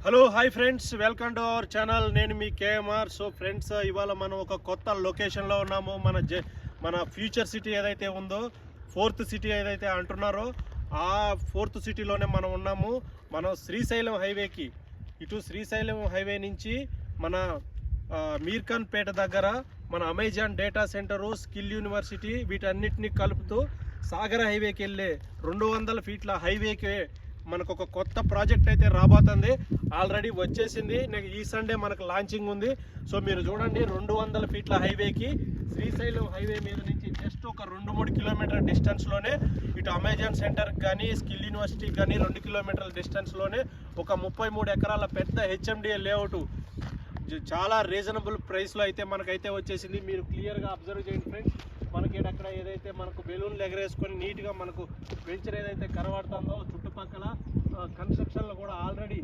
Hello hi friends, welcome to our channel. నేను మీ KMR. So friends, ఇవాళ మనం ఒక కొత్త లొకేషన్లో ఉన్నాము. మన ఫ్యూచర్ సిటీ ఏదైతే ఉందో, ఫోర్త్ సిటీ ఏదైతే అంటున్నారో ఆ ఫోర్త్ సిటీలోనే మనం ఉన్నాము. మనం శ్రీశైలం హైవేకి శ్రీశైలం హైవే నుంచి మన మీర్ఖాన్ పేట దగ్గర మన Amazon data centre, skill university వీటన్నిటిని కలుపుతూ సాగర్ హైవేకి వెళ్ళే 200 ఫీట్ల హైవేకి మనకు ఒక కొత్త ప్రాజెక్ట్ అయితే రాబోతుంది. ఆల్రెడీ వచ్చేసింది. ఈ సండే మనకు లాంచింగ్ ఉంది. సో మీరు చూడండి, 200 ఫీట్ల హైవేకి శ్రీశైలం హైవే మీద నుంచి జస్ట్ ఒక 2-3 కిలోమీటర్ల డిస్టెన్స్లోనే ఇటు అమెజాన్ సెంటర్కి కానీ స్కిల్ యూనివర్సిటీకి కానీ 2 కిలోమీటర్ల డిస్టెన్స్లోనే ఒక 33 ఎకరాల పెద్ద హెచ్ఎండిఏ లేఅవుట్ చాలా రీజనబుల్ ప్రైస్లో అయితే మనకైతే వచ్చేసింది. మీరు క్లియర్గా అబ్జర్వ్ చేయండి ఫ్రెండ్స్. మనకి అక్కడ ఏదైతే మనకు బెలూన్లు ఎగరేసుకొని నీట్గా మనకు వెంచర్ ఏదైతే కనబడుతుందో, చుట్టుపక్కల కన్స్ట్రక్షన్లో కూడా ఆల్రెడీ